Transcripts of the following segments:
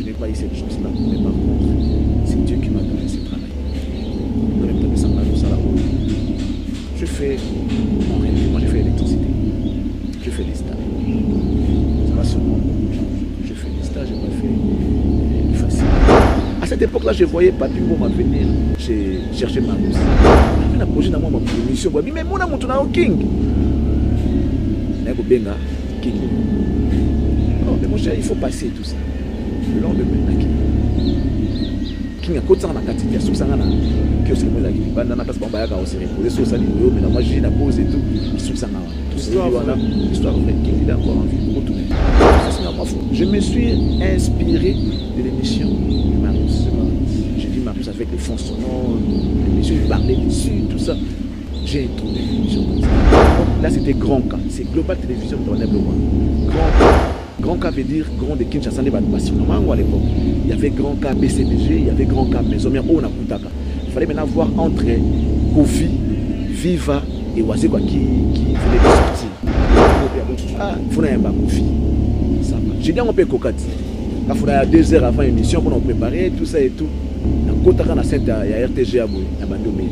n'ai pas eu cette chance-là, mais par contre, c'est Dieu qui m'a donné ce travail. Je fais mon rêve, moi j'ai fait l'électricité, je fais les stages. Ça va sûrement beaucoup de gens. Je fais les stages, j'ai pas fait le facile. À cette époque-là, je voyais Papi Mboma venir, j'ai cherché ma rousse. J'avais un projet dans ma émission, mais mon amour, tu as un king. Je suis benga king. Oh, mais mon cher, il faut passer tout ça. Le lendemain, king a côté ça na kati ya sousanga na kiosque moi la qui banda na place bamba ya ka aussi reposer so ça libre mais moi j'ai na pause et tout sousanga tout ça histoire vraie king il a encore envie de retourner. Je me suis inspiré de l'émission de Marius. J'ai dit Marius avec les fonds sonores, l'émission il parlait dessus, tout ça. J'ai trouvé l'émission comme ça. Là c'était Grand K, c'est Global Télévision de Ronald Leroy. Grand K veut dire Grand de Kinshasa, à l'époque. Il y avait Grand K BCBG, il y avait Grand K Maison Mère Ona Kutaka. Il fallait maintenant voir entre Kofi, Viva et Wazekwa qui venaient de sortir. Ah, il faut un Kofi. J'ai dit on peut Kokati. Il faut 2 heures avant l'émission pour nous préparer, tout ça et tout. Il y a RTG à Boy, il y a Bandomé.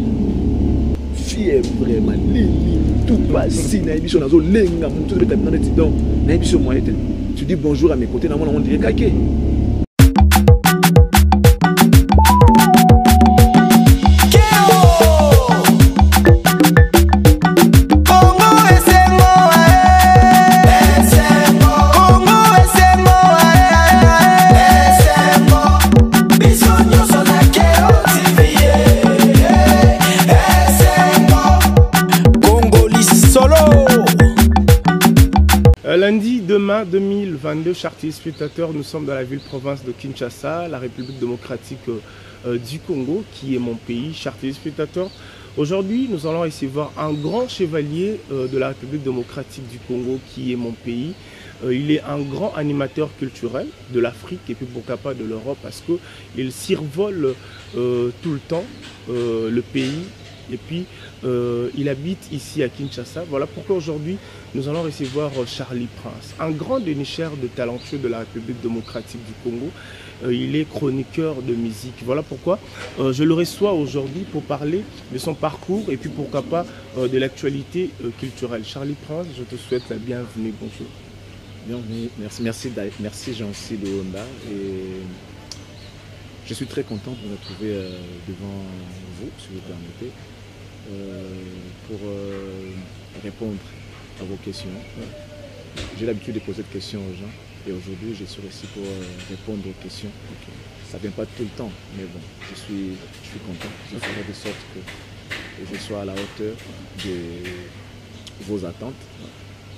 Fille est vraiment tout passé, il y a l'émission dans le lenga, tout le temps, il y a l'émission moyenne. Tu dis bonjour à mes côtés, on dirait Kake. Lundi, demain 2022, chers téléspectateurs, nous sommes dans la ville-province de Kinshasa, la République démocratique du Congo, qui est mon pays. Chers téléspectateurs, aujourd'hui, nous allons recevoir un grand chevalier de la République démocratique du Congo, qui est mon pays. Il est un grand animateur culturel de l'Afrique et puis pourquoi pas de l'Europe, parce qu'il survole tout le temps le pays. Et puis, il habite ici à Kinshasa. Voilà pourquoi aujourd'hui, nous allons recevoir Charlie Prince, un grand dénicheur de talentueux de la République démocratique du Congo. Il est chroniqueur de musique. Voilà pourquoi je le reçois aujourd'hui pour parler de son parcours et puis pourquoi pas de l'actualité culturelle. Charlie Prince, je te souhaite la bienvenue. Bonjour. Bienvenue. Merci Jean-Cy de Honda. Et je suis très content de me retrouver devant vous, si vous permettez. Pour répondre à vos questions. J'ai l'habitude de poser des questions aux gens et aujourd'hui je suis ici pour répondre aux questions. Ça ne vient pas tout le temps, mais bon, je suis content. Je ferai de sorte que je sois à la hauteur de vos attentes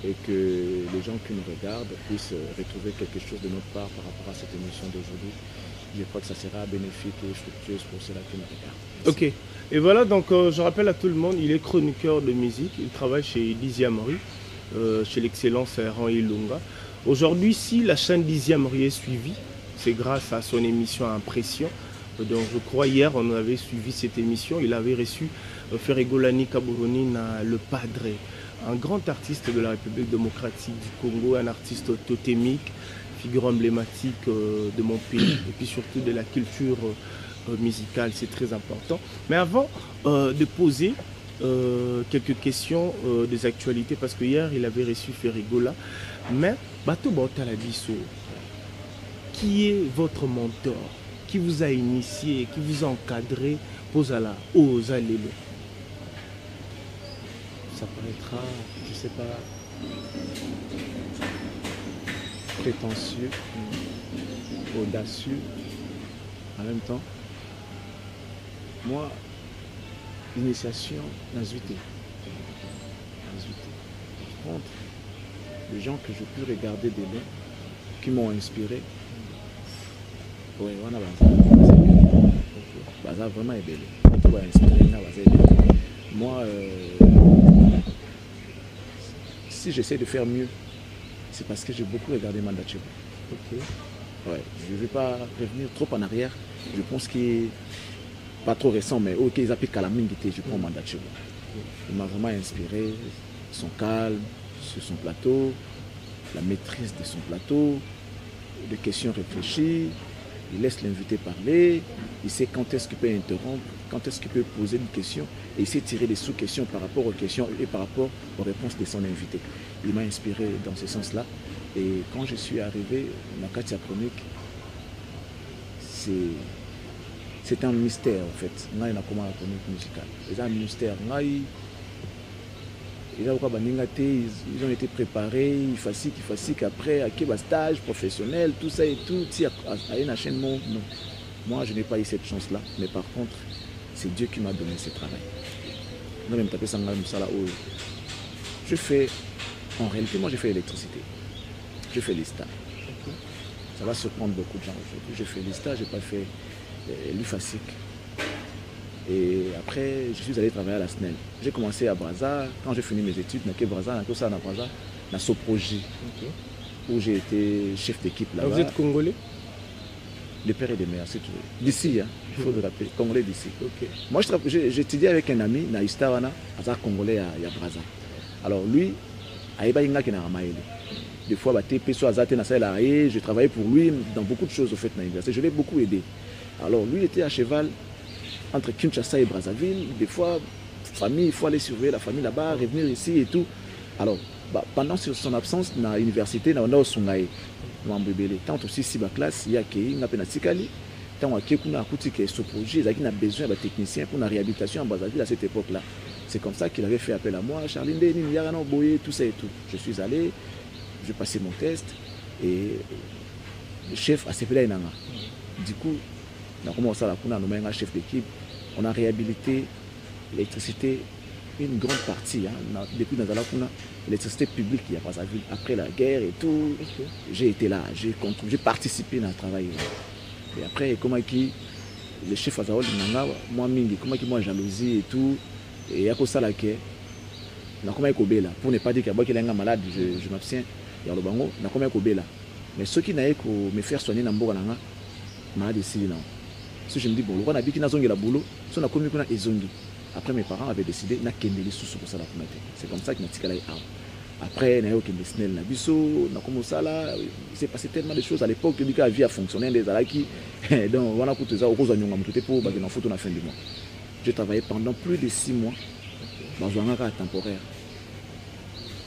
et que les gens qui nous regardent puissent retrouver quelque chose de notre part par rapport à cette émission d'aujourd'hui. Je crois que ça sera bénéfique et fructueuse pour ceux qui nous regardent. Ok. Et voilà, donc je rappelle à tout le monde, il est chroniqueur de musique, il travaille chez Dizzy Amri, chez l'excellence Aaron Ilunga. Aujourd'hui, si la chaîne Dizzy Amri est suivie, c'est grâce à son émission Impression. Donc je crois hier, on avait suivi cette émission, il avait reçu Ferregolani Kaburonina, le Padre, un grand artiste de la République démocratique du Congo, un artiste totémique, figure emblématique de mon pays et puis surtout de la culture musicale, c'est très important. Mais avant de poser quelques questions des actualités, parce que hier il avait reçu Ferregola, mais Bato Baotalabiso, qui est votre mentor, qui vous a initié, qui vous a encadré pour la Ozalelo? Ça paraîtra, je sais pas, prétentieux, audacieux, en même temps. Moi, l'initiation, l'invité. Par contre, les gens que je peux regarder de loin, qui m'ont inspiré, oui, on a vraiment aidé. Moi, si j'essaie de faire mieux, c'est parce que j'ai beaucoup regardé Mandachebo. Okay. Ouais, je ne vais pas revenir trop en arrière. Je pense qu'il n'est pas trop récent, mais ok, ils appellent Kalamingité, je prends Mandachebo. Il m'a vraiment inspiré, son calme sur son plateau, la maîtrise de son plateau, des questions réfléchies, Il laisse l'invité parler, il sait quand est-ce qu'il peut interrompre, quand est-ce qu'il peut poser une question, et il sait tirer des sous-questions par rapport aux questions et par rapport aux réponses de son invité. Il m'a inspiré dans ce sens-là. Et quand je suis arrivé, la Katia Chronique, c'est un mystère en fait. Il y a comment la chronique musicale. C'est un mystère. Ils ont été préparés, il faut qu'après, à un stage professionnel, tout ça et tout, à une chaîne monde. Non. Moi, je n'ai pas eu cette chance-là, mais par contre, c'est Dieu qui m'a donné ce travail. Je fais, en réalité, moi, je fais l'électricité. Je fais les stages. Ça va surprendre beaucoup de gens aujourd'hui. Je fais les stages, je n'ai pas fait l'UFASIC. Et après, je suis allé travailler à la SNEL. J'ai commencé à Brazza. Quand j'ai fini mes études, je suis Brazza, à Soproji, où j'ai été chef d'équipe là-bas. Vous êtes congolais? Le père et des mères, c'est tout. D'ici, hein, il faut le rappeler, congolais d'ici. Okay. Moi, j'ai étudié avec un ami, Naïstawana, congolais à Brazza. Alors lui, des fois, je travaillais pour lui dans beaucoup de choses au fait, je l'ai beaucoup aidé. Alors lui, il était à cheval entre Kinshasa et Brazzaville. Des fois, famille, il faut aller surveiller la famille là-bas, revenir ici et tout. Alors, pendant son absence, dans l'université, on a Sungaï. Tant aussi si ma classe, il y a qui n'a pas de tant on a ce projet, il a besoin de techniciens pour la réhabilitation en Brazzaville à cette époque-là. C'est comme ça qu'il avait fait appel à moi, Charline Denis, tout ça et tout. Je suis allé, j'ai passé mon test et le chef a CPLA Inanga. Du coup, on a commencé à nommer un chef d'équipe. On a réhabilité l'électricité, une grande partie. Depuis dans l'électricité publique, il y a pas ville. Après la guerre et tout, j'ai été là, j'ai participé dans le travail. Et après, comment qui le chef Azawol Nanga, moi mingi, comment qui moi jalousie et tout, et il y a que ça là qui na comment là pour ne pas dire qu'il y a un malade, je m'abstiens. Il y a le bango, na comment là. Mais ceux qui n'avaient que me faire soigner dans Mboga Nanga, malade ici non. Si je me dis bon, on a dit qu'il n'a zongi la boulot, si on a commis qu'on a ezongi. Après mes parents avaient décidé na kendeli sous pour ça la commettre. C'est comme ça qu'il n'a tika là. Après, il y a eu Snell Nabiso, il s'est passé tellement de choses à l'époque que la vie a fonctionné des alaki. Donc, on a coûté ça au rose à pour la photo à la fin du mois. J'ai travaillé pendant plus de 6 mois dans un cas temporaire.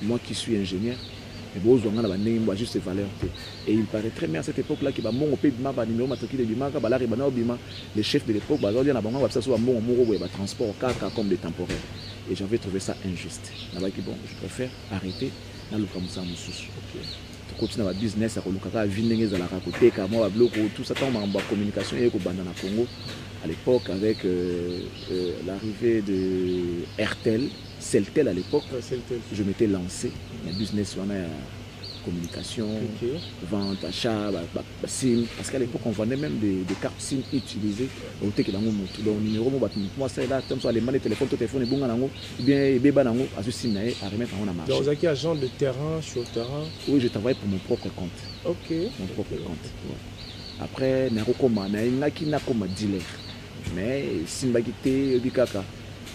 Moi qui suis ingénieur, juste ces valeurs. Et il paraît très bien à cette époque-là que les chefs de l'époque, transport comme des temporaires. Et j'avais trouvé ça injuste. Bon, je préfère arrêter dans le Kamusa Moussous. Tu continues à business, à tout ça, en communication et au Congo. À l'époque, avec l'arrivée de RTL, Celtel à l'époque, je m'étais lancé dans le business, communication, vente, achat, SIM. Parce qu'à l'époque, on vendait même des cartes SIM utilisées. Donc, numéro, moi, c'est là, les téléphones, téléphone, et bien, à remettre en marché. Donc, vous êtes agent de terrain, sur terrain? Oui, je travaille pour mon propre compte. Ok. Mon propre compte. Ouais. Après, je suis comme dealer. Mais, si je suis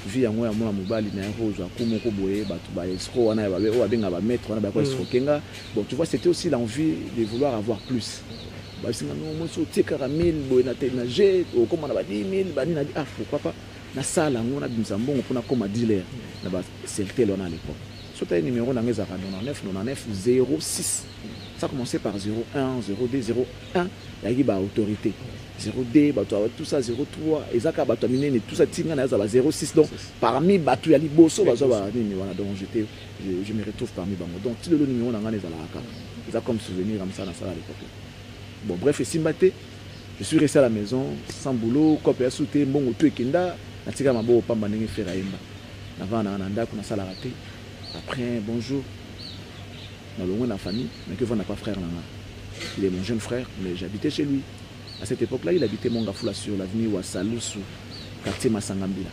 vie à moi mon mobile na rose comme koboye ba escroc na ba benga maître na ba ko escroquenga. Bon, tu vois, c'était aussi l'envie de vouloir avoir plus. Ba singa no mo so tikara 1000 boy na tenager ou comme on a 10 000 ba ni na ah pourquoi pas na sala ngona bimsa mbongo pour na comme dealer na ba Celtel on à l'époque. Sur ta numéro na ngeza 99 06. Ça commençait par 01 02 01 ya qui ba autorité. 0D, tout ça 03, et ça tout ça 06. Donc parmi Batu Yali Bosso, donc je me retrouve parmi Bango. Donc tout le numéro ça comme souvenir comme ça à l'époque. Bon bref, et Simbate, je suis resté à la maison sans boulot, copé à sauter, bon tout ekenda, natika mabo pamba ndenge feraimba. Navana nanda kuna sala raté. Après bonjour. Dans le monde de la famille, mais que vous n'avez pas frère nana. Il est mon jeune frère, mais j'habitais chez lui. À cette époque-là, il habitait Mongafula sur l'avenue Wassaloussou, quartier Massangambila.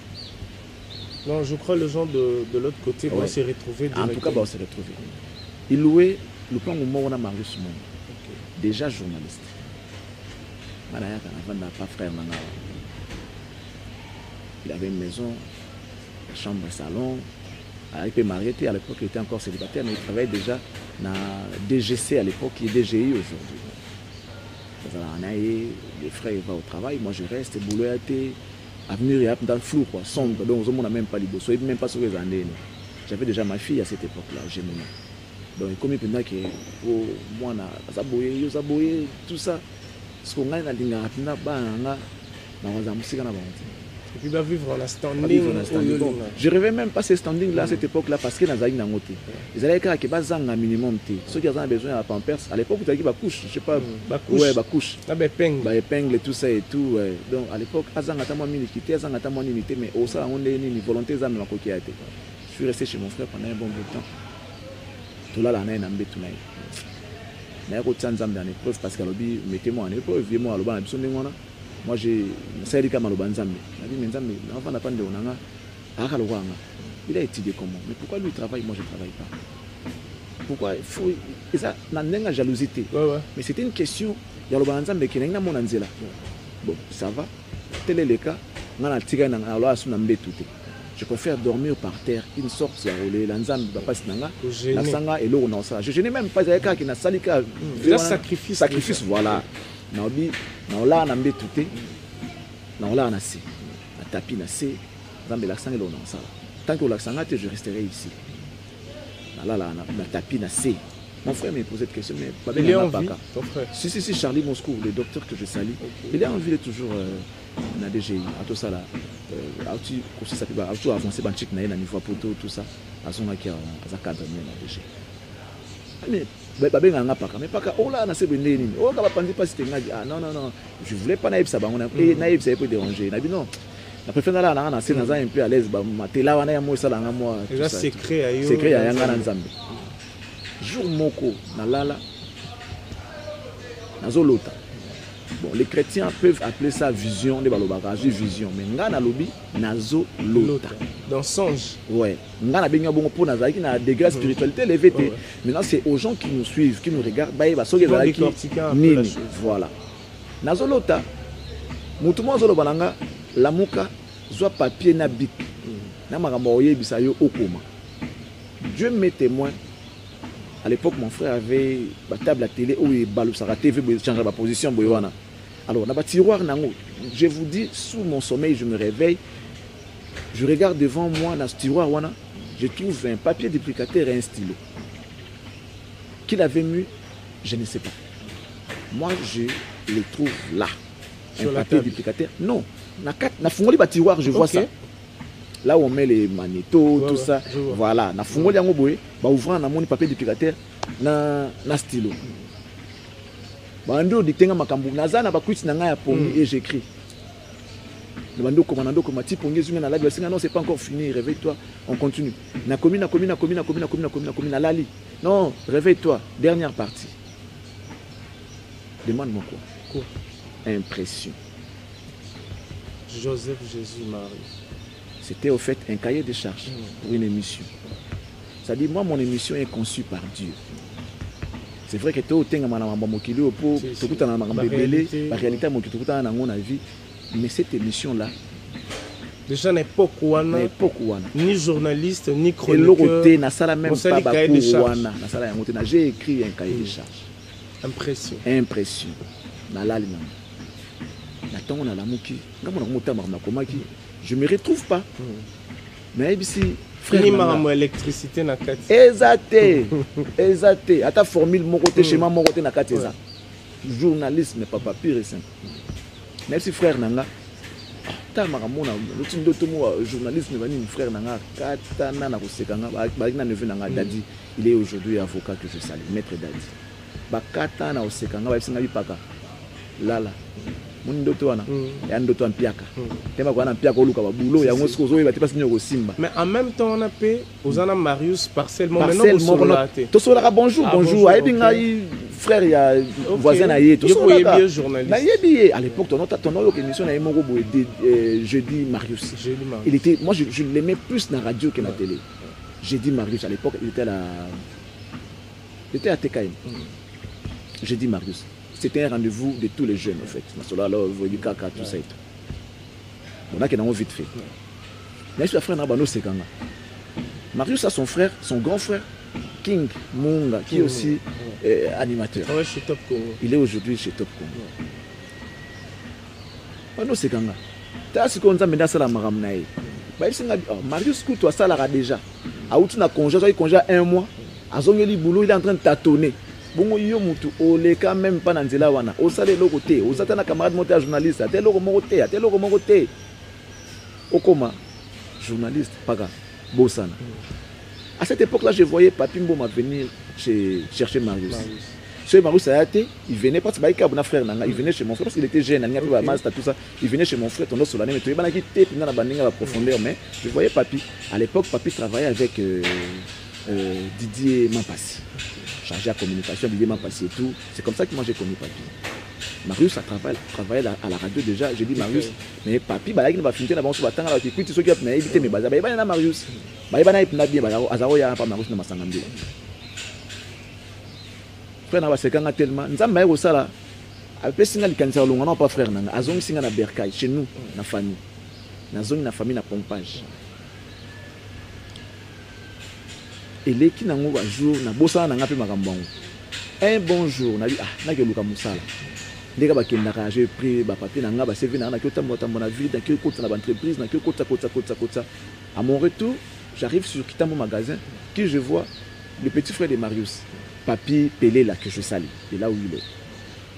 Non, je crois que les gens de l'autre côté vont se retrouver. En tout cas, on s'est retrouvés. Il louait le plan où on a Marius Monde. Déjà journaliste. Il avait une maison, une chambre, un salon. Il était marié, à l'époque il était encore célibataire, mais il travaillait déjà dans DGC à l'époque, qui est DGI aujourd'hui. Les frères vont au travail, moi je reste, boulot à été, avenir dans le flou, quoi, sombre, donc on n'a même pas les bosses, même pas sur les années. J'avais déjà ma fille à cette époque-là, j'ai mon nom. Donc comme il peut dire que moi, tout ça, ce qu'on a dans et puis va vivre en standing. Bon, je rêvais même pas ces standing-là à cette époque-là parce que dans la moté. Ils allaient dire qu'il y a un minimum. Ceux qui avaient besoin de la pampers, à l'époque, vous avez dit couche, je sais pas. Ouais, couche. Épingle, tout ça et tout. Ouais. Donc à l'époque, mais au sein, on est une volonté de me coquiller. Je suis resté chez mon frère pendant un bon bout de temps. Tout là, là, on a un ambé tout là. Mais il y a une épreuve parce que mettez-moi en épreuve, viens-moi à l'oban, moi j'ai essayé de faire mal au Banzambe. Il a étudié comment. Mais pourquoi lui il travaille, moi je ne travaille pas? Pourquoi il faut. Et ça, il y a une jalousie. Mais c'était une question. Il y a le Banzambe qui est mon anzela. Bon, ça va. Tel est le cas. Je préfère dormir par terre, une sorte de relais, l'anzambe va pas se nanga, la sanga et l'eau non ça. Je n'ai même pas avec qui n'a salika. Sacrifice. Sacrifice, voilà. Naobi, naola na mbé touté, naola na sé, na tapi na sé, zambe la sanga et l'eau non ça. Tant que la sanga je resterai ici. Na tapi na sé. Mon frère m'a posé cette question, mais pas bien. Il est en vie, ton frère. Si, Charlie Moscou, le docteur que je salue, il est en vie toujours na DGI, à tout ça là. Tu avancer dans le niveau poteau, tout ça, à son acquis à cadre mais non, je voulais pas naïf ça, naïf ça peut déranger. Non, la préfère là, un peu à l'aise, secret à Nzambe. Jour moko na lala nazolota. Bon, les chrétiens peuvent appeler ça vision, vision, mais ngana lobi nazo lota. Dans songe. Ouais. Ngana benga bongo pour nazaki na degré spiritualité élevé. Maintenant c'est aux gens qui nous suivent, qui nous regardent, ba soki bazaki nini. Voilà. Nazo lota. Mutu mo zolo balanga lamuka zwa papier na bic. Na makambo oyebisa yo okoma. Dieu m'est témoin. À l'époque, mon frère avait la table à télé où il balusara TV, il changeait ma position. Alors, dans le tiroir, je vous dis, sous mon sommeil, je me réveille, je regarde devant moi, dans ce tiroir, je trouve un papier duplicateur et un stylo. Qu'il avait mis, je ne sais pas. Moi, je le trouve là. Un papier duplicateur. Non, dans le tiroir, je vois ça. Là où on met les magnétos, tout ça, voilà. Na fungoli yango boye, ba ouvrir na moni papier duplicateur na stylo. Bando ditenga makambu nazana ba kwiti na nga ya pongi et j'écris. Le bando commandant comme ti pongi zunga na la singa non c'est pas encore fini, réveille-toi, on continue. Na komi na lali. Non, réveille-toi, dernière partie. Demande-moi quoi? Impression. Joseph Jésus Marie. C'était au fait un cahier de charges pour une émission. C'est-à-dire, moi, mon émission est conçue par Dieu. C'est vrai que tout le vie, mais cette émission-là, déjà n'époque ni journaliste, ni chroniqueur, j'ai écrit un cahier de charges. Impression. Je ne me retrouve pas. Mais ici, frère, électricité na kati. Exacté. À ta formule, mon côté chez moi, mon côté na kati. Journaliste, mais papa pire et simple. Même si frère nanga, ta maramona, le journaliste ne va ni frère nanga, katana na kosekanga, bagina neveu nanga Dadi, il est aujourd'hui avocat que je salue, maître Dadi. Bakata na kosekanga, ba singa bipaka. Lala. Mon ndoto wana ya ndoto ampiaka tema kwa na mpiaka oluka babulo ya ngosiko zo yeba tepasi nyoko simba. Mais en même temps on a payé Ozana Marius parcellement maintenant to sola bonjour ayebi ngai frère ya voisin na ye to sola na yebi à l'époque ton autre émission na yemoko boye jeudi Marius. Il était moi je l'aimais plus na radio que na télé. Jeudi Marius à l'époque il était à TKM. Jeudi Marius. C'était un rendez-vous de tous les jeunes en fait. Tout ça et tout. On a qui vite fait. Mais je suis frère Nabano Sekanga. Marius a son frère, son grand frère, King Munga, qui est aussi animateur. Ah ouais, chez Top Congo. Il est aujourd'hui chez Top Congo. Non, c'est quand même. T'as ce qu'on a maintenant ça la maramnaï. Marius Koutou a ça là déjà. A où tu n'as congé, il congé 1 mois. A zongeli boulot, il est en train de tâtonner. Bon, yo mutu, o le quand même pas dans la wana. O sale le côté, o sata na camarade monté à journaliste, a tel logo monté, a tel logo monté. O comment journaliste, paga, bossana. À cette époque-là, je voyais Papi Mboma venir chercher Marius. Ce Marius a été, il venait parce que mon frère, il venait chez mon frère parce qu'il était jeune, il avait master tout ça. Il venait chez mon frère, ton sur l'année, mais tu es quitté, puis dans la bandingue à profondeur. Mais je voyais Papi. À l'époque, Papi travaillait avec Didier Mampassi, chargé à communication, Didier Mampassi et tout. C'est comme ça que moi j'ai connu Papi. Marius a travaillé à la radio déjà. J'ai dit Marius, mais Papi, il va finir d'abord sur la tanga, il écoute ceux qui ont évité mes bases. Il y a Marius. Il y a Marius na Masangambila. Frère na sekanga tellement nzamba yako sala après singa likanisa longa non pas frère nanga azongi singa na berkai chez nous na famille na pompage et les qui nango ba jour na bossa na ngapi makambo un bon jour na dit na ke luka musala ndeka ba kendaka j'ai pris ba papier na nga ba CV na na kyota mota mona vie dans quel côté na ba entreprise na quel côté à mon retour j'arrive sur Kitambo magasin qui je vois le petit frère de Marius Papi Pelé là que je salue, c'est là où il est.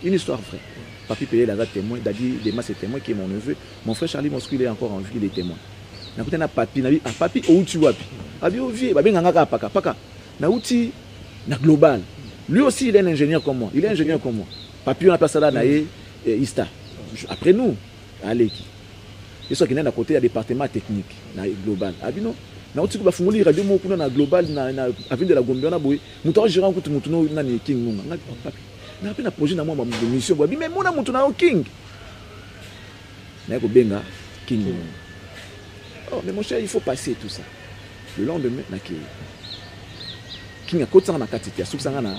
Une histoire vraie. Papi Pelé là, témoin, Dadi Dema c'est témoin qui est mon neveu. Mon frère Charlie Moscou il est encore en vie, il est témoin. Na kuta na Papi, na Papi où tu vois Papi. Abi au vieux, babi nganga paka. Na uti na global. Lui aussi il est un ingénieur comme moi. Il est ingénieur comme moi. Papi on appelle ça là naé Ista. Après nous, allez qui. Et ça qui est à côté il y a département technique, na global. Abi non. Na uti ko bafungoli radio mo kuna na global na avenue de la Gombe na boy muto gérant ko muto no na ni king munga na papi na pena projet na moi ma mission boy mais mona muto na king na ko benga king. Oh mais mon cher il faut passer tout ça. Le lendemain na king a kotsa na katiti ya suksanga na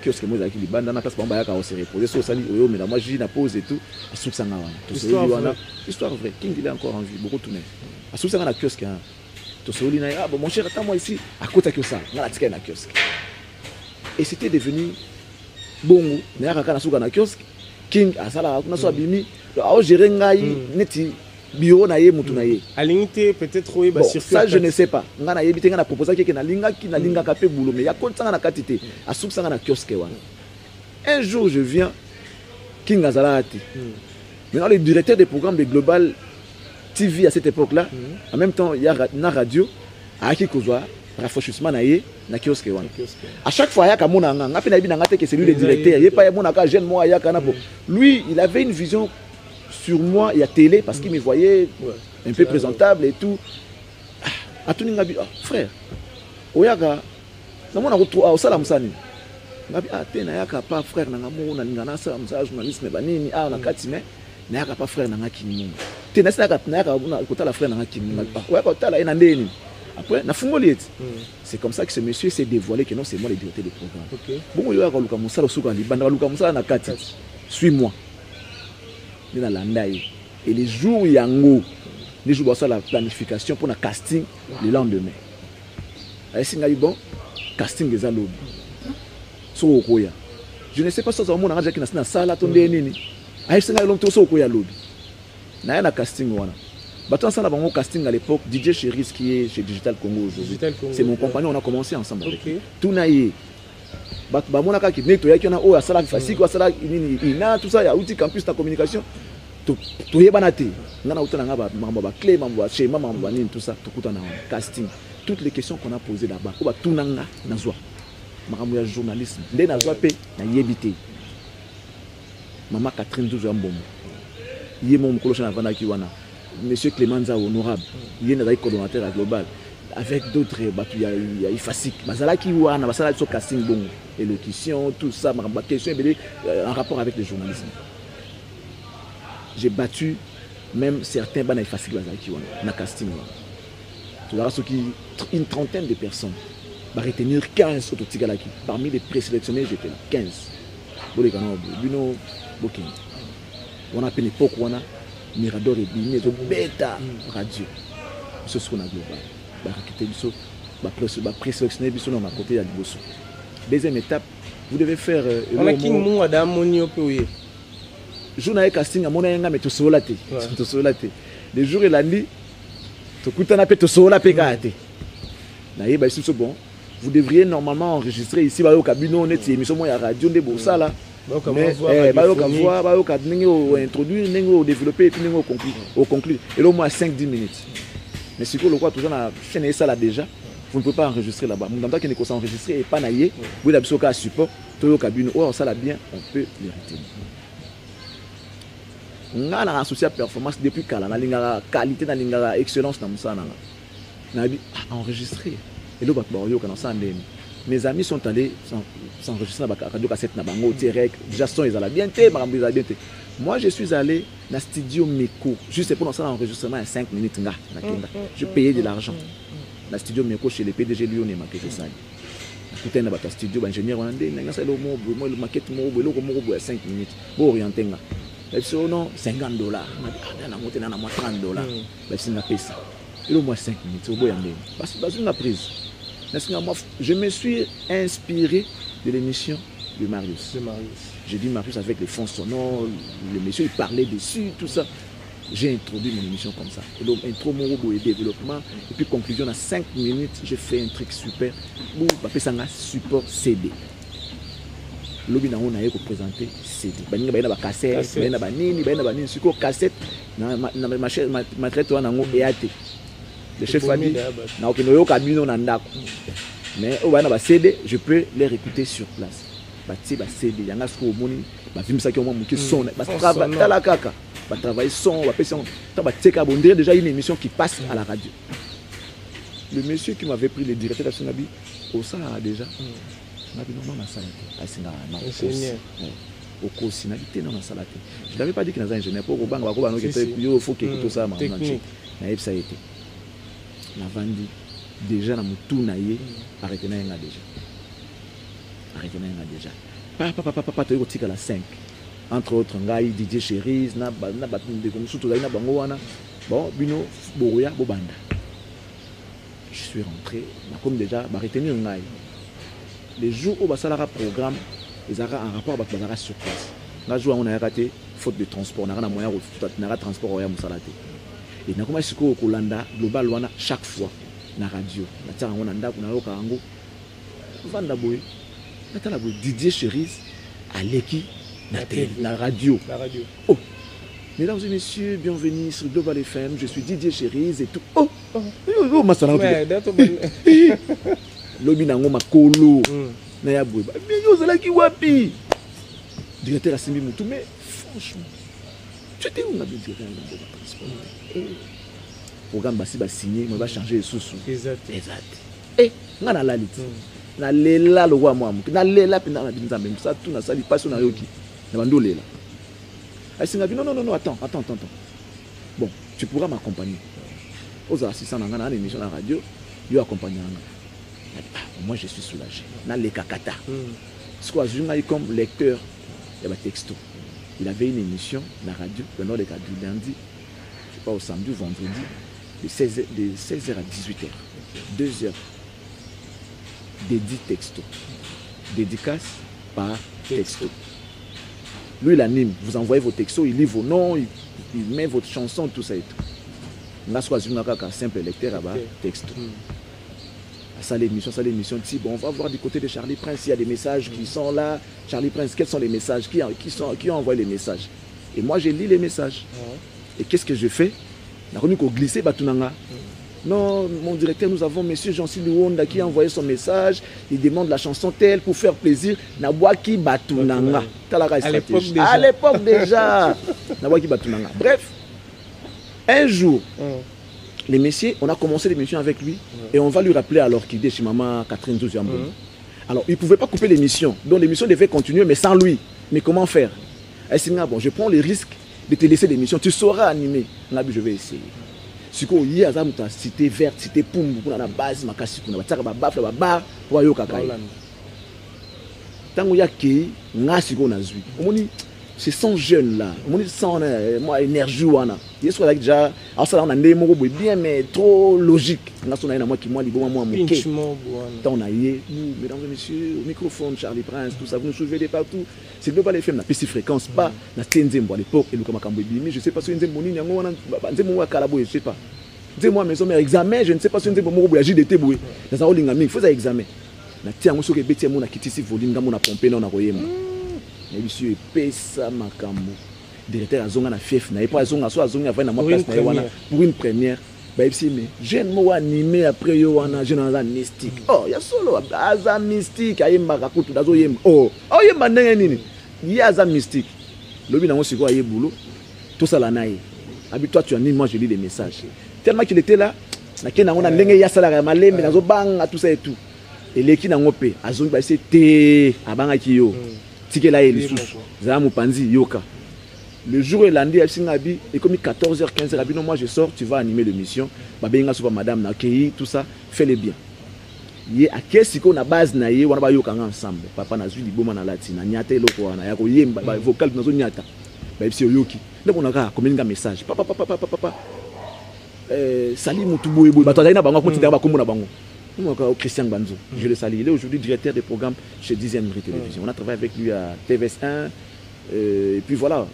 kiosque mo za ki libanda na place bamba ya ka o se reposer so sali oyo mais moi j'ai na pause et tout suksanga wana tout ça histoire vraie king il est encore en vie beaucoup tourner a suksanga na kiosque hein. Ah bon mon cher attends moi ici à côté de ça on a ticket na kiosque et c'était devenu bongo na yaka na suka na kiosque king asala kuna so abimi a gérer ngai neti bureau na ye mutu na ye alinité peut-être oui ba circuit ça je ne sais pas nga na yebite nga na proposer que na linga ka pe boulot mais ya kontsanga na katité a suka na kiosque wana un jour je viens king azala ati maintenant le directeur des programmes de Global TV à cette époque-là, en même temps, il y a une radio, à qui kozwa rafraîchissement naie na kiosque wana. À chaque fois, il y a kamona nga pe na bi na ngate que c'est lui le directeur. Il y a pas mona ka jeune moi ya kana po. Lui, il avait une vision sur moi et à télé parce qu'il me voyait un peu présentable et tout. A tout nga bi frère. Oyaka na mona ko au sala musani. Ngabi te na yaka pas frère na ngamo na ngana sa msa journaliste banini na kati mais na yaka pas frère na ngaki mungu. Après, c'est comme ça que ce monsieur s'est dévoilé que non, c'est moi le directeur du programme. Bon, il y a suis-moi. Et les jours où il y a les jours où la planification pour le casting le lendemain. Bon, casting des alobes. Je ne sais pas si on a déjà dans la salle à tomber nini. Na na casting wana. Bato ensemble avant casting à l'époque DJ Cheris qui est chez Digital Congo aujourd'hui. C'est mon compagnon, on a commencé ensemble avec. Tout naïe. Bato ba mona ka ki neto yaki na o asala fasiki wa sala nini ina tout ça ya outil campus na communication. To yebana te. Ngana utana ngaba mamba clé mamba schéma mamba nini tout ça to kutana casting. Toutes les questions qu'on a posées là-bas, ko ba tunanga na zwa. Makambo ya journalisme. Nde na zwa pe na yebité. Maman Catherine Zouzou Mbombo. Il est mon colochon avant Kiwana, monsieur Clémenza honorable, il est un coordonnateur à Global, avec d'autres, il y a Ifasik, Mazala Kiwana, Mazala sur casting bon, élocution, tout ça, ma question en rapport avec le journalisme. J'ai battu même certains bana Ifasik Mazala Kiwana, na casting. Tu verras une trentaine de personnes, va retenir 15 autres Tigalaki. Parmi les présélectionnés, j'étais là, 15. Bolekano, Buno, Bokin. On a appelé l'époque où on a Mirador et Bini, de bêta radio. Ce sont la globale. présélectionner biso na côté ya liboso. Deuxième étape, vous devez faire on a qui nous a d'amoni au pays. Journée casting à mon enga mais to solate. To solate. Les jours et la nuit to kutana pe to sola pe kate. Na yeba ici c'est bon. Vous devriez normalement enregistrer ici ba yo cabine on est émission moi ya radio de bossa là. Mais ba yo ka voir ba yo ka introduire ningo développer et puis ningo conclure. Et là au moins 5-10 minutes. Mais si vous le quoi toujours na chaîne ça là déjà. Vous ne pouvez pas enregistrer là-bas. Mon temps qui n'est enregistrer et pas naïe. Vous avez besoin de support. Tout le cabine. Oh, ça là bien. On peut les retenir. On a associé à performance depuis quand la qualité, la excellence dans ça. On a dit enregistrer. Et là, mes amis sont allés s'enregistrer dans la radio cassette na bango direct. Déjà son ils allaient bien té, moi je suis allé dans studio Meko juste pour lancer l'enregistrement à 5 minutes nga. Je payais de l'argent. La studio Meko chez les PDG Lyon et maquette ça. Tout un abattoir studio ingénieur on a dit nga ça le mot moi le maquette mo le mo 5 minutes. Bo orienter nga. Et so non $50. On a monté na moi $30. Ben c'est na pesa. Il au moins 5 minutes au boy en parce que une prise. Je me suis inspiré de l'émission de Marius. J'ai dit Marius avec les fonds sonores, le monsieur il parlait dessus, tout ça. J'ai introduit mon émission comme ça. Et donc, intro, mon robot et développement. Et puis, conclusion, à 5 minutes, j'ai fait un truc super. Vous appelez ça un support CD. L'objet on a présenté CD. Il y a des cassettes, il y a des cassettes, ma traite on a EAT. Le chef a dit, mais au bas CD, je peux les réécouter sur place. CD, il y en a ce qu'on film ça qui ont qui sonne, travailler son, déjà une émission qui passe à la radio. Le monsieur qui m'avait pris le directeur de la Sonabi, au ça déjà, je n'avais pas dit qu'il y avait un ingénieur pour il faut qu'il tout ça. Ça a été. La vendu déjà dans mon tour naïe, arrêtez déjà. Arrêtez déjà. Papa, tu es à la 5. Entre autres, Ngai, Didier Chéris, bon, Bino, Boria, Bobanda. Je suis rentré, comme déjà, retenir Ngai. Les jours où Basalara programme, ils auront un rapport avec Basalara sur place. Là, on a raté, faute de transport, on a un moyen de transport au Moussalate. Et nous avons dit que global chaque fois na radio. Didier Chéris à l'équipe la radio. Oh, mesdames et messieurs, bienvenue sur Global FM. Je suis Didier Chéris et tout. Oh, Lobi nango makolo. Na ya boy. Mais yo zala ki wapi? Directeur Assimi Moutou, mais franchement, tu étais où on a dit directeur de transport? Programme basi ba signé, on va changer les sous-sous. Exact. Eh, ngana la lit. Na lela lo wa moi. Na lela pina na binza même ça tout na sali pas sur na yoki. Na bando lela. Ai singa non, attends. Bon, tu pourras m'accompagner. Aux assistants na ngana émission na radio, yo accompagner nga. Moi je suis soulagé. Na le kakata. Soit je comme lecteur, il y a texto. Il avait une émission la radio, le nord des cas du lundi, je sais pas au samedi ou vendredi, de 16h à 18h. 2 heures. Dédié texto. Dédicace par texto. Lui, il anime. Vous envoyez vos textos, il lit vos noms, il met votre chanson, tout ça et tout. Là, soit je suis simple lecteur là-bas, texto. Ça l'émission, bon, on va voir du côté de Charlie Prince, il y a des messages qui sont là. Charlie Prince, quels sont les messages qui ont envoyé les messages? Et moi, je lis les messages. Et qu'est-ce que je fais? Glisser Batunanga. Non, mon directeur, nous avons monsieur Jean-Cy Luonda qui a envoyé son message. Il demande la chanson telle pour faire plaisir. Nabwaki Batunanga. À l'époque déjà. Nabwaki Batunanga. Bref, un jour, les messieurs, on a commencé l'émission avec lui et on va lui rappeler à l'orchidée chez maman Catherine Zouzambo. Alors, il ne pouvait pas couper l'émission. Donc, l'émission devait continuer, mais sans lui. Mais comment faire? Bon, je prends le risque de te laisser l'émission. Tu sauras animer. Là, je vais essayer. Si tu as cité verte, cité poum, pour la base, ma casse, pour la baffe, la barre, pour la cacaille. Tant qu'il y a qui, n'a si qu'on a zui. ce sont jeunes là. Moi, moi énergie wana. Il soit déjà alors ça on a des mots bien mais trop logique. Nga sona na moi qui moi libo moi moké. Tant na yé, nous mesdames et messieurs, au microphone Charlie Prince, tout ça vous nous suivez de partout. C'est Global FM na petite fréquence pas na tenzembo à l'époque et nous comme Makambo mais je sais pas si nzembo nini yango wana nzembo wa kalabo je sais pas. Dis-moi mes hommes examen, je ne sais pas si nzembo moko boya JDT boye. Na ça olinga mingi, faut ça examen. Na tia ngo soke beti mo na kitisi volume nga mo na pomper na koyema. Na bisu epesa makambo. Directeur azonga na fief na pas azonga so azonga avant na moi place na wana pour une première. Ba epsi mais jeune mo animé après yo wana jeune na mystique. Oh, ya solo aza mystique ayemba ka kutu dazo yemba. Oh, yemba ndenge nini? Ya aza mystique. Lobi na ngo siko aye boulot. Tout ça là naïe. Abi toi tu anime, moi je lis des messages. Tellement qu'il était là, na kena ngona ndenge ya sala ma lembe nazo banga tout ça et tout. Et l'équipe n'a pas azongi ba c'était abanga ki yo tikela ye lisusu za mupanzi yoka le jour où lundi FC Ngabi et comme 14h 15h Ngabi non moi je sors tu vas animer l'émission ba benga super madame na kei tout ça fais le bien ye akesi ko na base na ye wana ba yoka ensemble papa na zui liboma na latina nyata eloko wana ya ko yemba ba vocal nazo nyata ba FC yoki ndeko na ka communiquer message papa sali mutu boye boye bato na bango ko tindaka ba kombo na bango. Christian Banzo, je le salue. Il est aujourd'hui directeur des programmes chez 10e Nuit Télévision. On a travaillé avec lui à TVS1. Et puis voilà,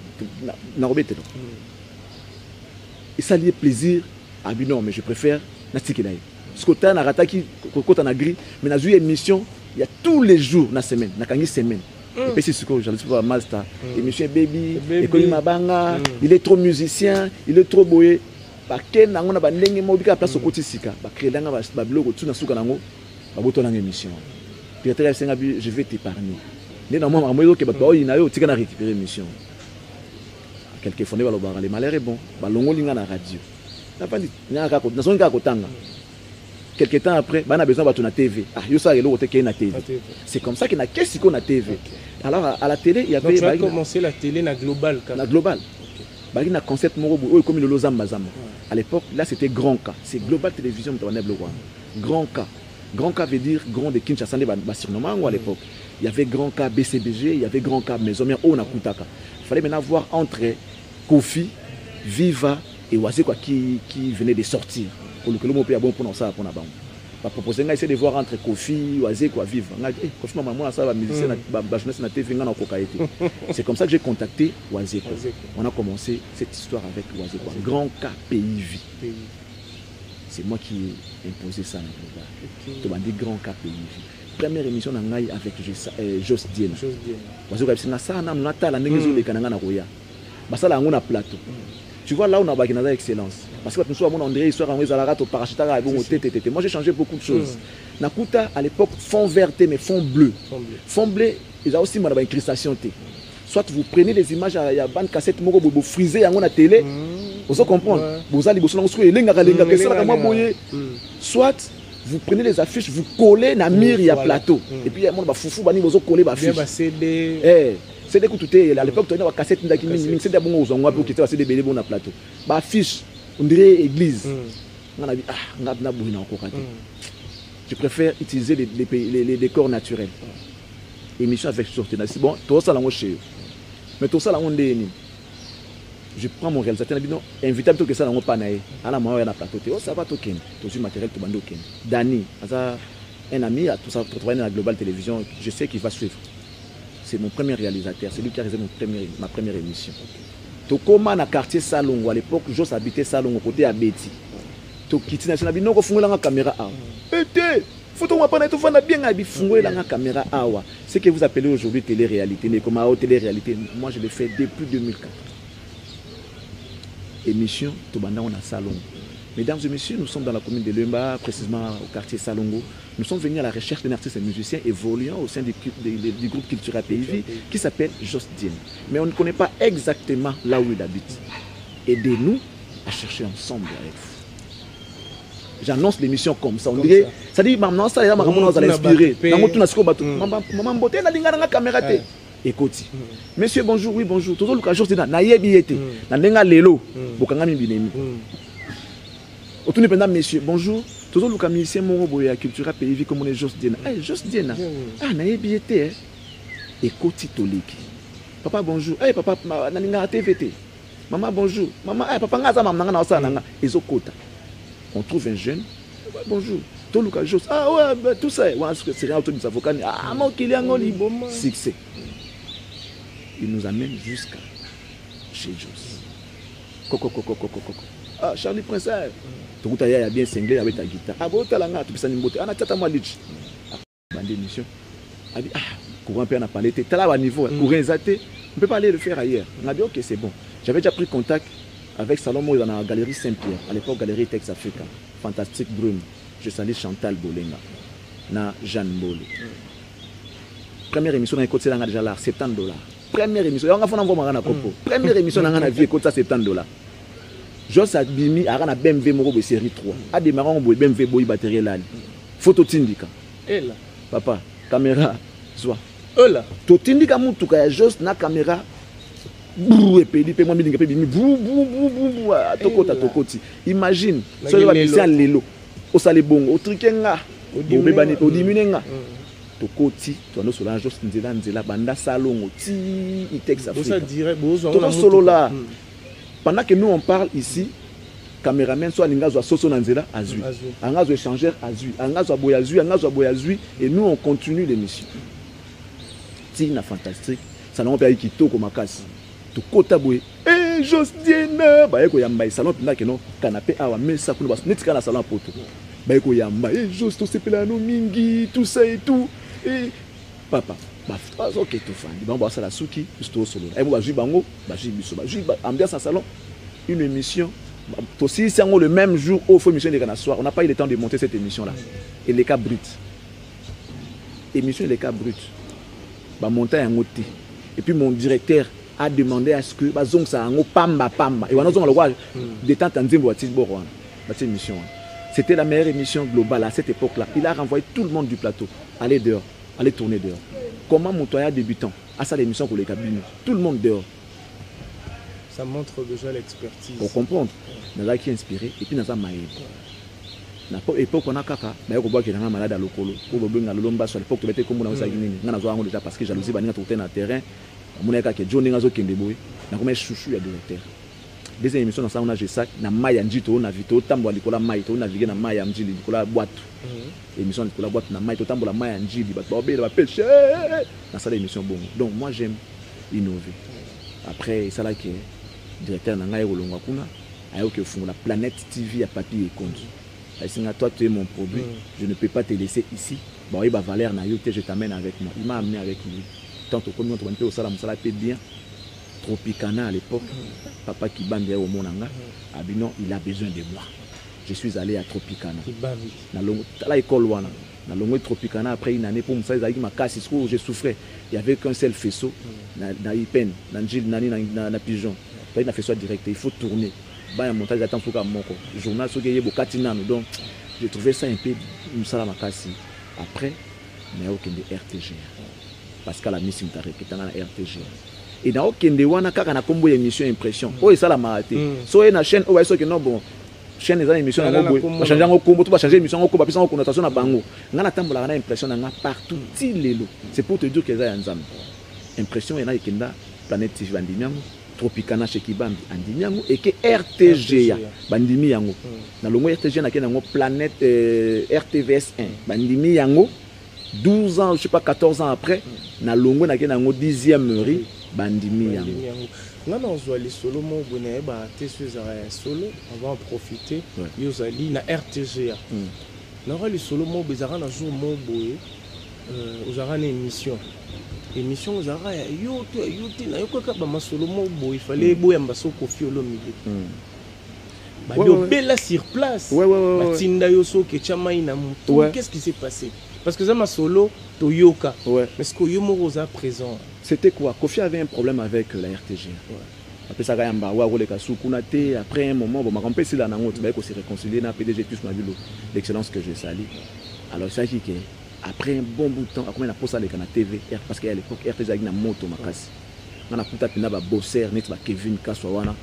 et ça lié plaisir à Binon, mais je préfère Natikelaï. Ce côté on a rataki, côté on a gris, mais dans une émission, il y a tous les jours dans la semaine, dans la semaine. Et puis c'est ce que j'allais voir Mazda, émission Baby, École Mabanga, il est trop musicien, il est trop boyé. Baké nango na bandenge mobika place au côté sika ba créer nga ba blog tout na suka nango ba boto na émission directeur FC Ngabi je vais t'épargner né na moi amoyo ke ba oyina yo tika na récupérer émission quelques fois ne ba lobara les malheur est bon ba longo linga na radio na pas na ka ko na songa ko tanga quelque temps après ba na besoin ba na TV yo ça le côté ke na TV c'est comme ça que na qu'est-ce qu'on a TV alors à la télé il y avait donc tu as commencé la télé na global il y a un concept comme le Lozamba. À l'époque, là c'était Grand K. C'est Global Télévision. Grand K. Grand K veut dire Grand de Kinshasa. À l'époque, il y avait Grand K BCBG, il y avait Grand K Maison Mère Onakutaka. Il fallait maintenant voir entre Kofi, Viva et Wazé qui venait de sortir. Pour le mot bon pour ça pour nous. Pas proposer essayer de voir entre Kofi, Wazé quoi Viva. Kofi maman ça va musicien na jeunesse na TV ngana kokaité. C'est comme ça que j'ai contacté Wazé. On a commencé cette histoire avec Wazé quoi. Grand K PIV. C'est moi qui ai imposé ça dans le global. Grand K PIV. Première émission nangai avec Jos Diena. Wazé quoi c'est ça na ngata la ngezo le kananga na koya. Basala ngona plateau. Tu vois là où on a bagina excellence. Parce que nous on dirait histoire en au parachutara bon moi j'ai changé beaucoup de choses. Nakuta à l'époque fond vert mais fond bleu. Fond bleu, ils ont aussi une incrustation T. Soit vous prenez les images il y a bande cassette moko vous frisez en la télé. Vous comprendre. Vous allez bosser soit vous prenez les affiches vous collez na mur il y a plateau et puis il y a monde ba foufou bani bozo coller ba affiche. C'est des coups de à l'époque tu as une cassette ndaki ming c'est des bons aux ngwa pour quitter c'est des bébés bon na plateau. Ba affiche on dirait église. On a dit na bouina encore. Je préfère utiliser les décors naturels. Émission avec sortie c'est bon, tout ça là on chez. Mais tout ça là on est je prends mon réalisateur dit non, invitable que ça là on pas naé. À la main on a plateau. Oh ça va token. Tout ce matériel tout bando ken. Dani, ça un ami à tout ça travailler dans la Global Télévision, je sais qu'il va suivre. C'est mon premier réalisateur, c'est lui qui a réalisé ma première émission. Tokoma na quartier Salongo à l'époque, j'ose habiter Salongo côté à Betty. Tokiti national bino ko fungola nga caméra awa. Ete, photo moi pas tout fana bien abi fungola nga caméra awa. Ce que vous appelez aujourd'hui télé-réalité, mais comme à télé-réalité, moi je l'ai fait depuis 2004. Émission Tobanda on a Salongo. Mesdames et messieurs, nous sommes dans la commune de Lemba, précisément au quartier Salongo. Nous sommes venus à la recherche d'un artiste et musicien évoluant au sein du groupe culturel PIV qui s'appelle Jos Diena. Mais on ne connaît pas exactement là où il habite. Aidez-nous à chercher ensemble avec vous. J'annonce l'émission comme ça. On dirait, ça dit, maman, ça va l'inspirer. Maman, beauté, n'a pas la caméra. Écoutez. Monsieur, bonjour, oui, bonjour. Toujours le Jos Diena, n'a yebiete, n'a pas lelo, bokangami binemi. Autour de messieurs, bonjour. Toujours le musicien Moroboya culturel PIV comme on est Jos Diena. Jos Diena. Ah, n'a pas été. Écoutez Toliki. Papa bonjour. Hey papa naninga TVT. Maman bonjour. Maman hey papa ngaza maman nanga na osala nanga ezokota. On trouve un jeune. Bonjour. Toluka Jos. Ah ouais, bah, tout ça. C'est rien autour de avocats. Ah mon client on succès. Il nous amène jusqu'à chez Jos. Coco. Ah Charlie Prince. Tout à y a bien cinglé avec ta guitare. Ah bon talanga tu peux s'animer. Ah na tata moi lich. Bande émission. A dit, ah, courant peut en parler, tu es là à niveau, courant zaté, on peut pas aller le faire ailleurs. On a dit, ok, c'est bon. J'avais déjà pris contact avec Salomon dans la galerie Saint-Pierre, à l'époque, galerie Tex Africa. Fantastique Brume. Je salue Chantal Bolenga, na Jeanne Bole. Première émission dans les côtes, c'est déjà là, $70. Première émission, on a fait un envoi à Copo. Première émission dans la vie, côte, ça $70. Jos a bimi, à la BMW Moro série 3. A démarré en BMW Boy batterie là. Photo Tindika. Et là, papa. Caméra, soit. Là. Tu t'indiques à mon tout juste na caméra. Bouh et puis moi me dingue bimi bouh tokoti. Imagine, ce va c'est lelo. Au salé bon, au trikenga, au bebani, au diminenga. Tokoti, tu as no sola juste nzela banda salon ti i texte Africa. Ça dirait solo là. Pendant que nous on parle ici, caméraman soit ningazo soso nanzela azui. Angazo échangeur azui, angazo boyazui, et nous on continue l'émission. Tina fantastique, ça n'a pas eu kitoko makasi. To kota boye. Eh Josdiena, ba eko yamba salon pinda ke no canapé awa mesa kuna bas netika na salon poto. Ba eko yamba, eh Josto sepela no mingi, tout ça et tout. Et papa, bah ok tout fan. Ba ba sala suki, sto solo. Eh ba ju bango, ba ju biso, ba ju ambiance en salon. Une émission aussi, c'est le même jour où il faut émission de soir. On n'a pas eu le temps de monter cette émission-là. Et les cas bruts. Émission les cas bruts. Bah, monter un outil. Et puis mon directeur a demandé à ce que bah, zong ça un pamba. Et on a le roi détente en Zimbo cette émission. C'était la meilleure émission globale à cette époque-là. Il a renvoyé tout le monde du plateau. Allez dehors, allez tourner dehors. Comment montoya débutant à ça l'émission pour les cabines. Tout le monde dehors. Ça montre déjà l'expertise. Pour comprendre, nous avons qui inspiré et puis nous avons maillé. À l'époque, on a kaka, mais on voit qu'il y a un malade à l'ocolo. Pour le à l'omba sur l'époque, tu étais comme on a déjà parce que jalousie, on a tout un terrain. On a que John Nengazo Kendeboy, on a comme un chouchou à directeur. Deuxième émission, on a G5, on a Maya Njito, on a Vito, Tambo à Nicolas Maï, on a navigué dans Maya Njili, Nicolas Boîte. Émission Nicolas Boîte, on a Maï, Tambo la Maya Njili, Babé, la pêche. Dans ça, l'émission, bon. Donc, moi, j'aime innover. Après, ça là qui est. Directeur Nangaï Rolonga Kuna, la Planète TV à papier et compte. Toi, tu es mon produit, je ne peux pas te laisser ici. Bon, il va Valère Nayote, je t'amène avec moi. Il m'a amené avec lui. Tant que comme on peut au salam, ça paie bien. Tropicana à l'époque, papa qui bande au Monanga, Abinon, il a besoin de moi. Je suis allé à Tropicana. Dans l'école, dans le Tropicana, après une année, pour me faire ma casse, je souffrais. Il n'y avait qu'un seul faisceau, dans Ipen, dans Gilles, dans Pigeon. Il a fait ça direct, il faut tourner. Il y a un montage d'attente pour que le journal soit gagné pour Katina. Donc, j'ai trouvé ça un peu Moussalamakashi. Après, il n'y a aucun de RTG. Parce qu'à la mission, il y a un RTG. Et dans aucun de wana kaka na kombo émission impression. Oh, et ça la maraté. So, il y a une chaîne, oh, il y a une chaîne des émissions, on va changer en combo, tu vas changer l'émission, on va passer en connotation à Bango. On a la impression partout. C'est pour te dire qu'il y a un zam. Impression, il y a une planète TV Bandimiango, Tropicana chez Kibambi Andimiango, et que RTG Bandimiango. Dans le mot RTG, il y a une planète RTVS 1 Bandimiango. 12 ans, je ne sais pas, 14 ans après, na longo na kena ngo 10e rue bandimi yango. Non, on les solo mo boné ba té solo, on va en profiter. Yozali na RTGA. Na les solo mo bezara na jour mo boé ozara na émission. Émission ozara yo na yo ka ba solo mo boé, il fallait boya mbaso kofi olo milieu. Ba yo bella sur place. Batinda yo so ke chama ina mutu. Qu'est-ce qui s'est passé? Parce que ça m'a solo, Toyoka. Mais est-ce que Yomorosa présent? C'était quoi? Kofi avait un problème avec la RTG. Après ça, après un moment, on m'a compris si la nango, tu vas se réconcilier, na PDG plus ma ville, l'excellence que je salue. Alors il s'agit que après un bon bout de temps, après on a posé avec la TV, parce qu'à l'époque RTG a une moto ma casse. On a tout à bosser, net ba Kevin Kaswawana,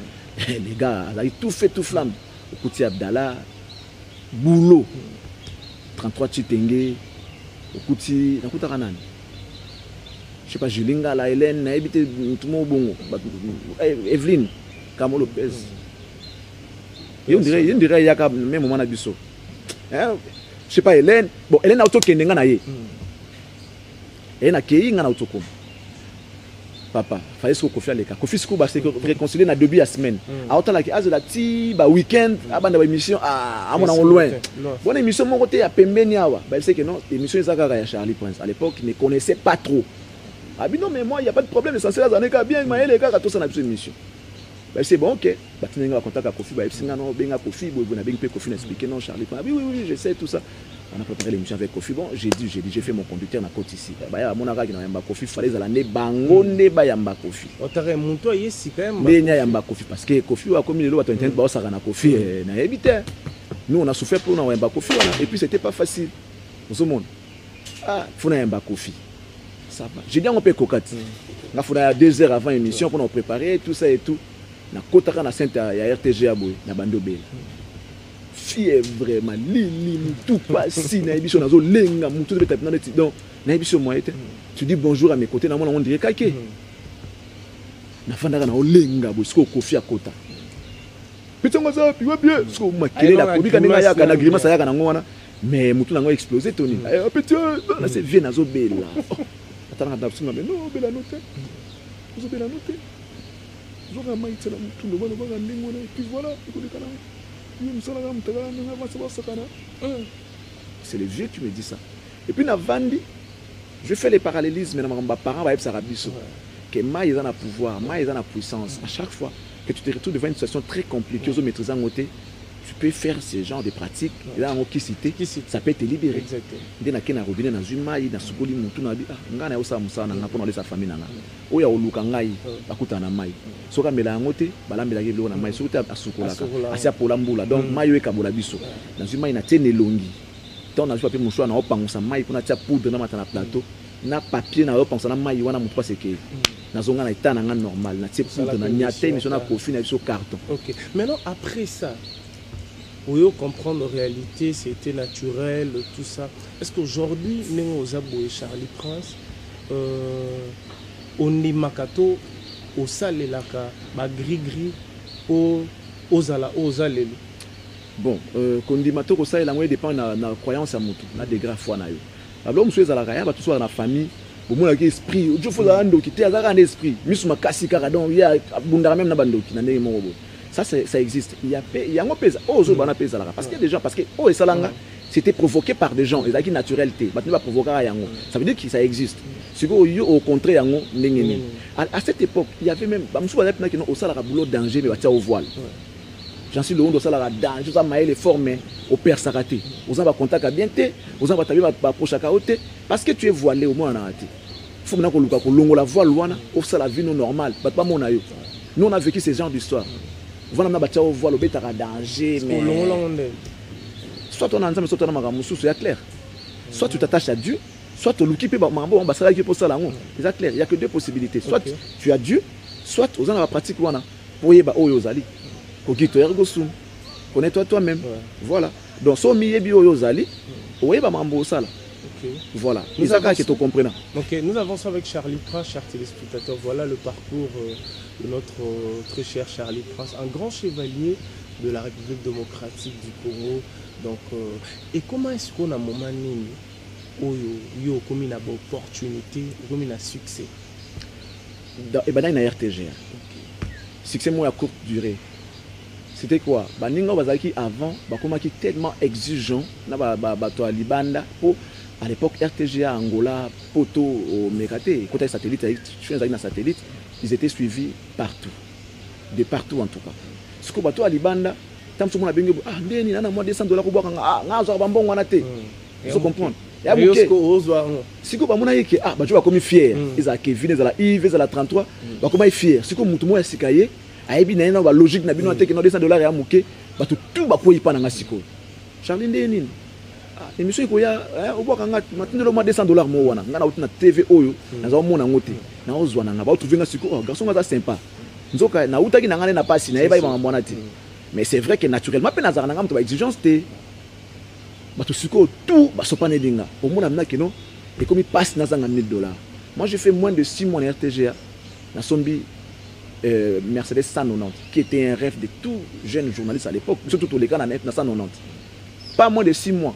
les gars, ils tout fait tout flamme. Kouti Abdallah, boulot, 33 Chitenge. Okuti nakuta kanani je sais pas Julinga la Hélène na habité tout mon bon Evelyne Camo Lopez et on dirait il y a quand même moment na biso je sais pas Hélène bon Hélène auto kendenga na ye et na kei nga na auto kom papa fallait se confier les cas Kofi Skou ba se réconcilier na début de semaine a autant la azela ti ba week-end abanda ba émission à mon loin bonne émission mon côté ya pembeni awa ba c'est que non émission ezaka ya Charlie Prince à l'époque il ne connaissait pas trop ah non mais moi il y a pas de problème l'essentiel les années bien maël les gars tout ça na émission bah c'est bon ok bah tu n'as contact avec Kofi bah il singa non benga Kofi boy na benga Kofi n'expliquer non Charlie Prince oui je sais tout ça on a préparé l'émission avec Kofi bon j'ai fait mon conducteur na côte ici bah ya mon ara qui na yamba Kofi fallait la ne bango ne ba yamba Kofi otare muntu yesi quand même benya yamba Kofi parce que Kofi wa comme le lo internet ba osaka na Kofi na éviter nous on a souffert pour na yamba Kofi et puis c'était pas facile au monde ah faut na yamba Kofi ça va j'ai dit on peut cocotte na faut 2 heures avant l'émission pour nous préparer tout ça et tout na kotaka na centre ya RTG aboy na bando bela fille vraiment lili tout passi na émission nazo lenga mutu de tapina net donc na émission moi était tu dis bonjour à mes côtés na mona on dirait kake na fandaka na olenga bo siko Kofi akota pitongo za piwa bien siko makele la kobika ninga yaka na grimace yaka na ngona mais mutu na ngo exploser toni petit na c'est vie nazo bela atana d'absolument mais non bela note vous bela note zoka maitela mutu ndo bana bana ndingo na et puis voilà ikoleka na c'est le vieux qui me dit ça et puis na vandi je fais les parallélismes mais mes parents va ça rabiso que maïs en a pouvoir maïs en a puissance à chaque fois que tu te retrouves devant une situation très compliquée aux maîtrises en côté tu peux faire ce genre de pratiques et là en qui cité ça peut te libérer dès na kena robinet na zumaï na sukoli mutu na bi ngana yo sa musana na pona lesa famille nanga oya oluka ngai bakuta na mai soka mela ngote balambela ke bilo na mai soka asukolaka asia polambula donc mai yo kabola biso na zumaï na tene longi tant na papier mouchoir na opangusa mai kuna tia poudre na matana plateau na papier na opangusa na mai wana mutu pas que na zonga na état na nga normal na tia poudre na nyate émission na Kofi na biso carton. OK maintenant après ça pour comprendre la réalité, c'était naturel, tout ça. Est-ce qu'aujourd'hui, nous avons Charlie Prince, on est makato, au salé laka, ma gris-gris, aux alélus. Bon, quand on dit mato, au salé, la moyenne dépend de la croyance à moutou, la degré foi na yo. Alors, monsieur Zalakaya, tout soit dans la famille, au moins avec esprit, au jour faut la ando qui t'es à esprit, misuma kasi karadon, il y a bundara même na bando qui n'a pas mon robot. Ça existe. Il y a un pèse. Oh, parce qu'il y a des gens, parce que oh, et Salanga, c'était provoqué par des gens. Il y a une naturalité. Maintenant, va provoquer à Yango. Ça veut dire que ça existe. Au contraire, Yango, à cette époque, il y avait même, au Salara boulot danger, mais au voile. J'en suis le monde au Salara danger, ça m'a les formé au père Saraté. Aux gens contact à bien té, aux gens va approcher à côté, parce que tu es voilé au moins en arrêté. Il faut maintenant qu'on la voile loin, au Salara vie normale, pas mon aïe. Nous, on a vécu ces genres d'histoires. Voilà, on a voile au bêta danger, mais soit on a ensemble, soit on a magamu, c'est clair. Soit tu t'attaches à Dieu, soit tu l'occupes par mambo, on va s'arrêter pour ça là. C'est clair. Il n'y a que deux possibilités. Soit tu as Dieu, soit aux gens la pratique loin. Pour y aller au Yozali, pour qui tu ergo sum, connais-toi toi-même. Voilà. Donc, soit mi yebi au Yozali, ou y mambo ça là. Voilà. Nous avançons avec Charlie Prince, chers téléspectateurs. Voilà le parcours de notre très cher Charlie Prince, un grand chevalier de la République démocratique du Congo. Donc, et comment est-ce qu'on a un moment où il y a une opportunité, comme un succès? Et bien, il y a un RTG. Succès moi à courte durée. C'était quoi? Ningo Bazaki avant, comment qui tellement exigeant, na Libanda pour à l'époque RTGA Angola, Poto, Mekate, côté satellite, satellite, ils étaient suivis partout, de partout en tout cas. Ce que bateau à Libanda, tant que tout le monde a bien dit, ah, ndeni nana moi $200 pour boire, ah, ngazo abambon wanate. Il faut comprendre. Ya bouquet. Si que bamona yeke, ah, bah tu vas comme fier. Ils a Kevin, ils a Yves, ils a 33, bah comment fier. Si que mutumo ya sikaye, ayebi na ina ba logique na bino ateke na $200 ya muke, bah tout ba po yipa na ngasiko. Charlie ndeni. Émission ko ya au boka ngati matindelo ma $200 mo wana ngana uti na TV oyo nazo mona ngote na ozwa na ba utuvenga siko garçon ngaza sympa nzoka na utaki na ngane na pasi na yeba ba mwana ti mais c'est vrai que naturellement pe nazara ngam to ba exigence te ba to siko tout ba sopane dinga au mona mna kino et comme il passe na zanga $1000 Moi, j'ai fait moins de 6 mois en RTGA. Na sombi Mercedes 190, qui était un rêve de tout jeune journaliste à l'époque, surtout tous les cas dans 190. Pas moins de 6 mois.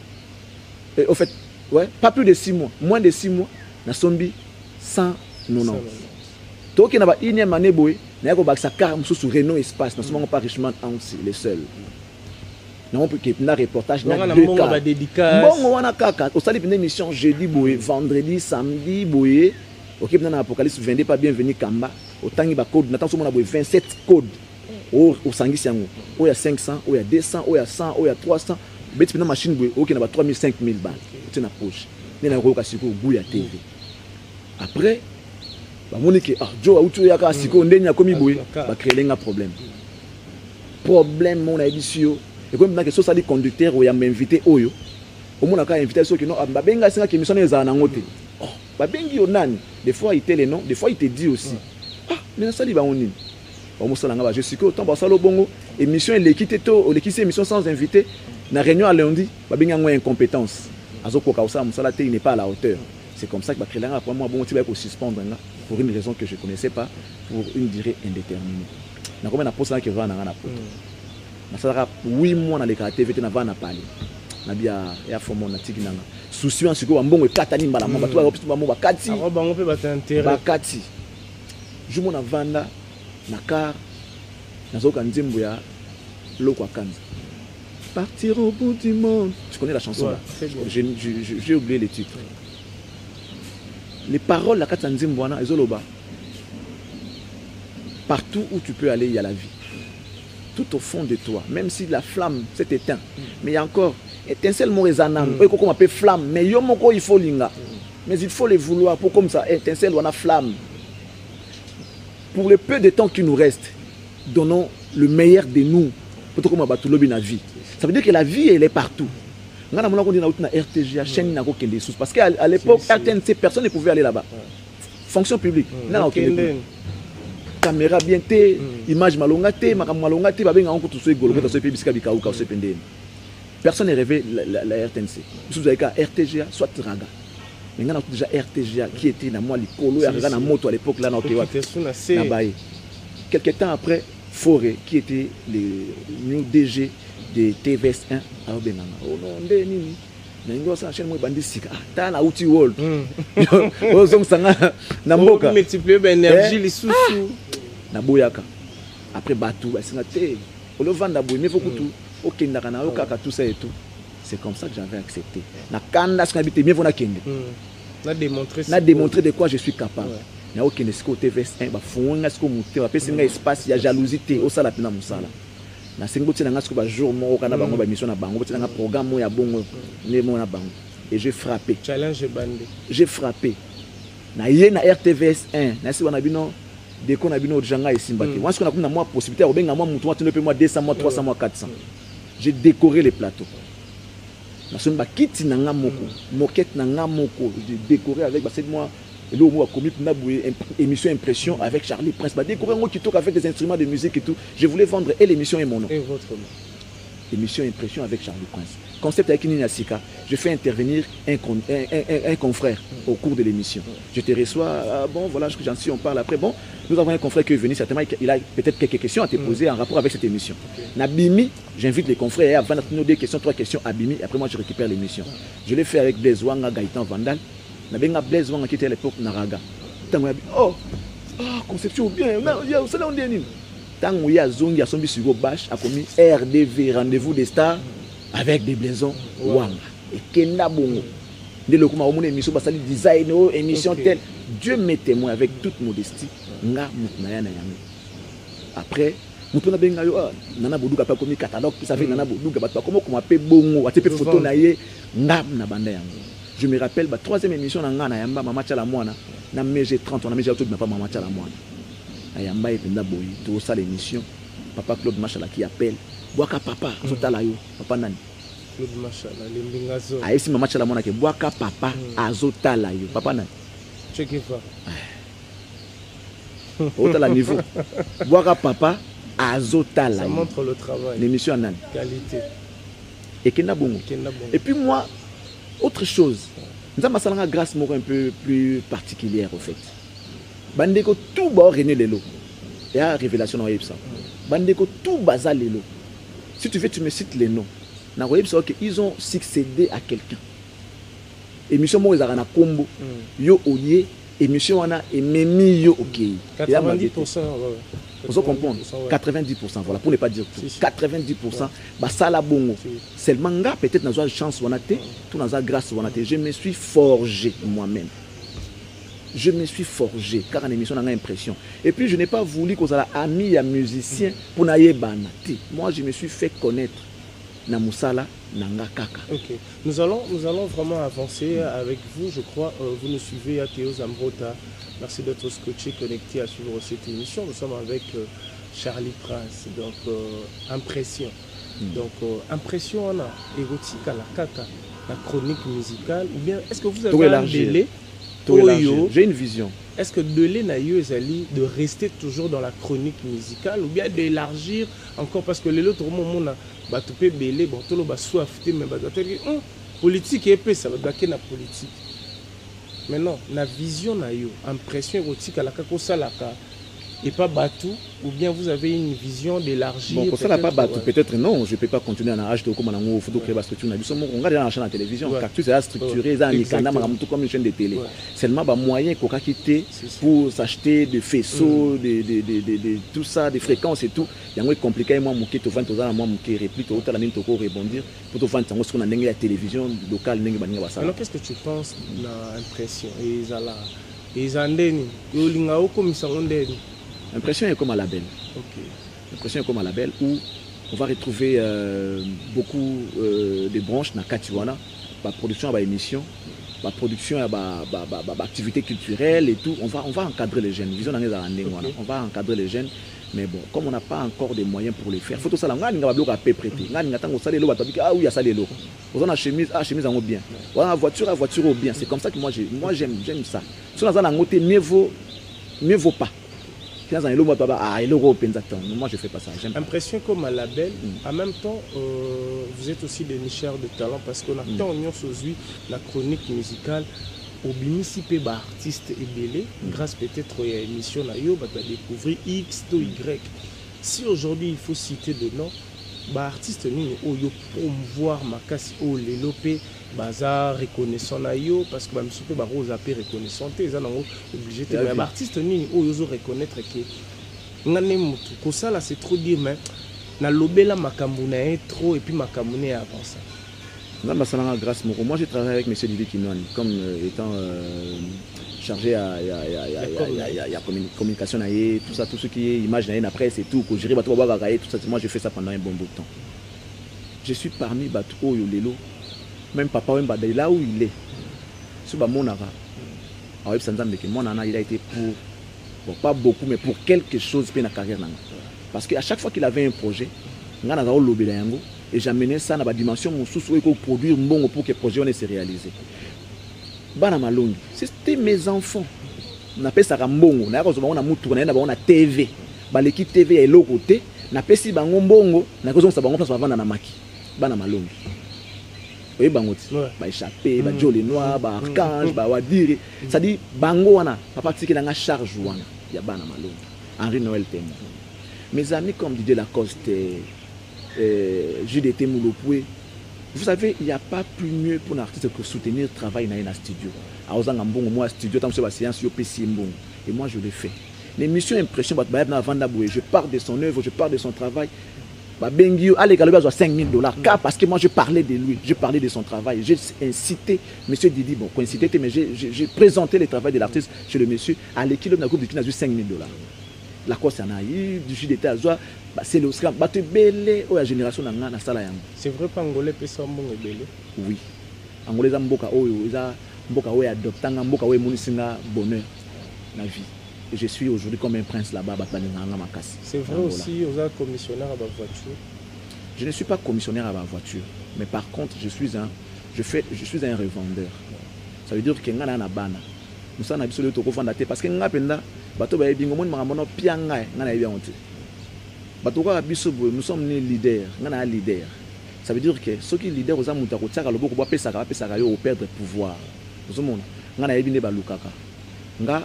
Au fait, ouais, pas plus de 6 mois. Moins de 6 mois, na sombi 190. Donc, il y a une année, il y a un car sous Renault Espace, nous sommes pas Richemont Ansi, les seuls. Nous avons un reportage, nous avons deux cas. Bon, on a kaka. Au stade d'une émission jeudi, vendredi, samedi, ok, dans l'Apocalypse, vendez pas bienvenue Kamba. Autant il y a code, nous avons 27 codes. Au Sangui Siango. Il y a 500, il y a 200, il y a 100, il y a 300. Mais tu as une machine, il y a 3000, 5000 balles. C'est une poche. Il y a un TV. Après, Monique, Joe, où tu as si on a commis boy, va créer un problème. Problème, mon édition. Et comme que ça dit conducteur, il y a invité Oyo. Au moins, on a invité ceux qui n'ont pas bien gagné qui mission les anangote. Oh, pas bien gagné. Des fois, il te les noms, des fois, il te dit aussi. Ah, mais ça, il va on y. Je suis que autant pour ça, le bongo, émission, il est quitté tôt, il est quitté émission sans invité. La réunion à lundi, il y a une incompétence. Azoko Kausa, il n'est pas à la hauteur. C'est comme ça que je vais bon, suspendre pour une raison que je ne connaissais pas, pour une durée indéterminée. Je vais poste qui va dans la pote. Je vais 8 mois dans les TV, je vais parler. Je vais faire souci en ce que je vais katani mbala mo bato ba kati bango pe batintérêt ba kati je mona vanda na car nazoka nzembo ya lokwa kanza partir au bout du monde. Tu connais la chanson là? J'ai oublié les titres. Les paroles la kati nzembo wana ezoloba partout où tu peux aller il y a la vie. Tout au fond de toi, même si la flamme s'est éteinte, mais il y a encore étincelle mon résanam, comme on appelle flamme, mais yomoko il faut linga, mais il faut les vouloir pour comme ça étincelle ou la flamme. Pour le peu de temps qui nous reste, donnons le meilleur de nous pour comme on lobby la vie. Ça veut dire que la vie elle est partout. On a RTGA chaîne parce qu'à l'époque RTNC personne ne pouvait aller là-bas. Fonction publique. Caméra bien té, image malongate, malongate, babenga on tout ce golo, tout ce pays bisika bika ou ce pendé. Personne n'est rêvé la RTNC. Vous avez qu'à RTGA soit Raga. Mais on a déjà RTGA qui était dans moi l'icolo et Raga dans moto à l'époque là dans Okewa. Quelques temps après, Forêt qui était le new DG de TVS1 à Obenanga. Oh non, ndeni. Nengo sa chaîne moi bandi sika. Ta na outil world. Ozong sanga na mboka. Multiplier l'énergie les sous. Na boyaka après batou basinga te le vendre boy mais faut que tout OK ndaka na okaka tout ça et tout. C'est comme ça que j'avais accepté na kanda ce habité mieux vona kende na démontrer de quoi je suis capable na OK nesiko TVS1 ba fonga ce ko muté ba pesinga espace ya jalousie au sala pina musala na sengo tina ngasko ba jour mo kana bango ba mission na bango tina nga programme ya bongo ne mo na bango et j'ai frappé challenge bandé j'ai frappé na yé na RTVS1 na si wana bino dès qu'on a vu notre janga et Simbati. Moi, ce qu'on a comme moi possibilité, on a moi 200 mois, 300 mois, 400. J'ai décoré les plateaux. La sonne ba kiti nanga moko, moquette nanga moko. J'ai décoré avec cette moi et là on a commis une émission impression avec Charlie Prince. Bah décoré moi qui toque avec des instruments de musique et tout. Je voulais vendre et l'émission et mon nom. Et votre nom. Émission impression avec Charlie Prince. Concept avec Nina Sika. Je fais intervenir un confrère au cours de l'émission. Je te reçois, bon voilà, j'en suis, on parle après. Bon, nous avons un confrère qui est venu, certainement, il a peut-être quelques questions à te poser en rapport avec cette émission. Nabimi, j'invite les confrères à nous 2 questions, 3 questions à Bimi, après moi je récupère l'émission. Je l'ai fait avec Blaise Wanga, Gaëtan Vandal. Nabenga Blaise Wanga qui était à l'époque Naraga. Oh, conception bien, c'est là on dit. Tant où il y a Zongi, il y a son bisugo Bash, a commis RDV, rendez-vous des stars, avec des blaisons Wanga. Et Kenda Bongo. Dès le coup, on a émission, basali design, émission telle. Dieu m'est témoin avec toute modestie. Nga Moutnaya Nayami. Après, Moutona Bengayo, Nana Boudouga pas commis catalogue, ça fait Nana Boudouga, comment on appelle Bongo, ATP photo naye, Nga Nabanda Yango. Je me rappelle, la 3e émission, Nga Nayamba, Mama Tchalamouana, na MG30, on a MG tout, mais pas Mama Tchalamouana. Ayamba et Pendaboy, tout ça l'émission. Papa Claude Machala qui appelle. Boaka papa, Azotalayo, papa Nani. Claude Machala, Limbingazo. Aïsi Mama Machala Mona qui Boaka papa, Azotalayo, papa Nani. Chekifa. Autre niveau. Boaka papa, Azotalayo. Ça montre le travail. L'émission Nani. Qualité. Et Kenda Bongo. Et puis moi, autre chose. Nous avons une grâce un peu plus particulière, en fait. Bandeko tout bas René Lelo. Il y a révélation dans Yepsa. Bandeko tout bazar Lelo. Si tu veux, tu me cites les noms. Dans Yepsa, ils ont succédé à quelqu'un. Émission moi ils ont un combo. Yo oye. Émission on a ememi yo ok. 90%. Vous comprenez 90%, voilà, pour ne pas dire tout. 90%, bah ça la bongo. Seulement peut-être dans une chance on a été, tout dans une grâce on a été. Je me suis forgé moi-même. Je me suis forgé car en émission on a une impression. Et puis je n'ai pas voulu qu'on soit ami à musicien pour n'ailler banati. Moi je me suis fait connaître na musala nanga kaka. Ok. Nous allons vraiment avancer avec vous. Je crois vous nous suivez à Théo Zambrota. Merci d'être scotché, connecté à suivre cette émission. Nous sommes avec Charlie Prince. Donc, impression. Donc, impression, on a érotique à la kaka, la chronique musicale. Ou bien, est-ce que vous avez un délai? J'ai une vision. Est-ce que délai n'a eu de rester toujours dans la chronique musicale ou bien d'élargir encore? Parce que les autres moments, on a tout belé, bon, tout le monde a soif, mais politique et épais, ça va baquer la politique. Maintenant, la vision na yo, impression érotique à la kakosalaka et pas batou, ou bien vous avez une vision d'élargir. Bon, pour ça, pas batou, peut-être non, je ne peux pas continuer à acheter comme on a photo créer la structure. On regarde la chaîne de la télévision, Cactus est structuré, comme une chaîne de télé. Seulement, il moyen qu'on a quitté pour s'acheter des faisceaux, tout ça, des fréquences et tout. Il y a compliqué, moi, mon kit, moi, mon kit réplique, au la même toko rebondir, pour te vendre ce qu'on a la télévision locale. Alors, qu'est-ce que tu penses de l'impression? Ils ont L'impression est comme un label. L'impression est comme un label où on va retrouver beaucoup de branches dans Katiwana, la production, la émission, la production, l'activité culturelle et tout. On va encadrer les jeunes. Vision on va encadrer les jeunes. Mais bon, comme on n'a pas encore des moyens pour les faire, il faut tout ça. On a un peu prêté. On a ah oui, il y a ça les lots. On a une chemise, chemise en haut bien. On a une voiture au bien. C'est comme ça que moi j'aime ça. Si on a un côté, mieux vaut pas. Moi je fais pas ça. Impression comme un label, en même temps vous êtes aussi des nicheurs de talent parce qu'on a tant aujourd'hui la chronique musicale au bénéficier d'artistes et belés grâce peut-être à l'émission là yo va découvrir X to Y. Si aujourd'hui il faut citer des noms, artistes ni au yo promouvoir makasi au lelopé bazar reconnaissant na yo parce que même si peu baro zapé reconnaissant ils en ont obligé de mais artiste ni au yo reconnaître que ngane mutu ko ça là c'est trop dire mais na lobela makambu na trop et puis makambu na avance. Grâce moi je travaille avec monsieur Didier Kinouani comme étant chargé à communication tout ça, tout ce qui est image na presse et tout que gérer tout ça, moi je fais ça pendant un bon bout de temps. Je suis parmi bateau yo lelo. Même papa, là où il est, sur mon ara, il a été pour, bon, pas beaucoup, mais pour quelque chose dans la carrière. Parce qu'à chaque fois qu'il avait un projet, et j'amenais ça dans la dimension où il faut produire bon pour que le projet se réalise. C'était mes enfants. On appelle ça Rambongo. On a TV. L'équipe TV est l'autre côté. On appelle ça Rambongo. On a besoin de oui, échappé, Jolé Noir, Archange, Wadiri. Ça dit, Bango, wana, papa, qui est en charge, wana, il y a Bana Malo, Henri Noël Témoin. Mes amis comme Didier Lacoste, JDT Moulopoué, vous savez, il n'y a pas plus mieux pour un artiste que soutenir le travail dans un studio. À Ozangambon, moi, studio, tant que c'est la séance, et moi, je l'ai fait. L'émission Impression, je parle de son œuvre, je parle de son travail. Bengio, allez, il a 5 000 $. Parce que moi, je parlais de lui, je parlais de son travail. J'ai incité, monsieur Didi, bon, coïncité, mais j'ai présenté le travail de l'artiste chez le monsieur. À l'équilibre de la groupe de Kina, 5 000 $. La cause, il y en a eu, du JDT à Zoa, c'est le scram. La génération dans la salle. C'est vrai que Angolais peut s'en belé. Oui. Angolais, ils ont beaucoup adopté, ils ont beaucoup bonheur dans la vie. Et je suis aujourd'hui comme un prince là-bas. C'est vrai aussi, vous êtes commissionnaire à ma voiture. Je ne suis pas commissionnaire à ma voiture, mais par contre, je suis un revendeur. Ça veut dire que nous sommes absolument parce que nous sommes leaders. Ça veut dire que ceux qui sont leaders, ils ont perdre le pouvoir. ozomona nga na yebi nde balukaka nga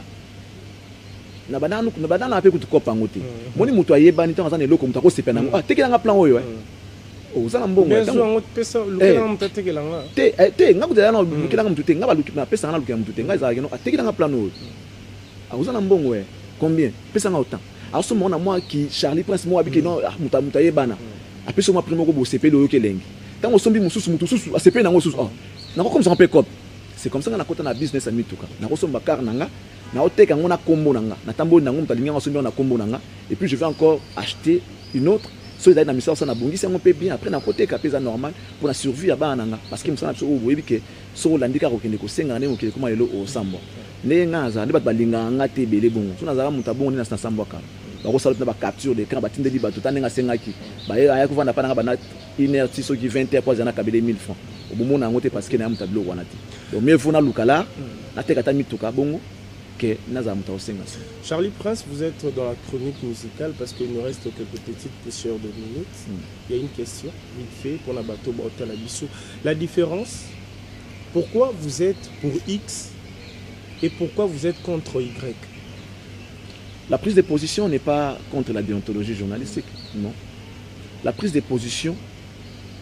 na banana ape kutukopa ngo te moni mutu ayebani ntango aza na eloko mutu akosepa nango tekelanga plan oyo oza na mbongo te nga kutela na lukelanga mutu te nga napesanga na lukela mutu te nga ezalaki no atekelanga plan oyo oza na mbongo combien pesanga autant asomona mwa ki Charlie Prince mwa abiki no mutu ayebana apesa mwa primo ko bosepeli oyo kelengi ntango osombi mususu mutu susu asepeli nango susu nako comme ça on peut cop c'est comme ça na kota na business à mituka nako somba car nanga na oteka ngona kombo nanga na tambo nango mutalinga osombi na kombo nanga et puis je vais encore acheter une autre so na misao ça na bongisi yango pe bien après na koteka pesa normal pour la survie ya bana nanga parce que musana so boyebi ke so landika ko kende ko senga na mokile koma lelo o sambo ne ngaza ne bat balinga ngate bele bongo so na zala mutabongo na sambo kala bakosala na ba capture de quand batindeli bato tanenga sengaki ba aya ko vanda pananga bana inertie so ki 20 heures kwa zana kabele 1000 francs obomona ngote parce que na mutablo wana ti donc mais faut na lukala na teka ta mituka bongo que naza muta osenga. Charlie Prince, vous êtes dans la chronique musicale parce qu'il nous reste quelques petites poussières de minutes. Il y a une question vite fait pour la bateau Brotala Bissou. La différence, pourquoi vous êtes pour X et pourquoi vous êtes contre Y? La prise de position n'est pas contre la déontologie journalistique, non. La prise de position,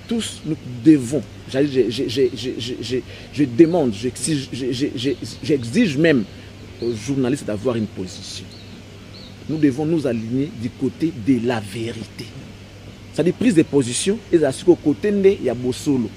tous nous devons, je demande, j'exige même aux journalistes d'avoir une position. Nous devons nous aligner du côté de la vérité. C'est-à-dire prise de position et à ce côté il y a Bossolo.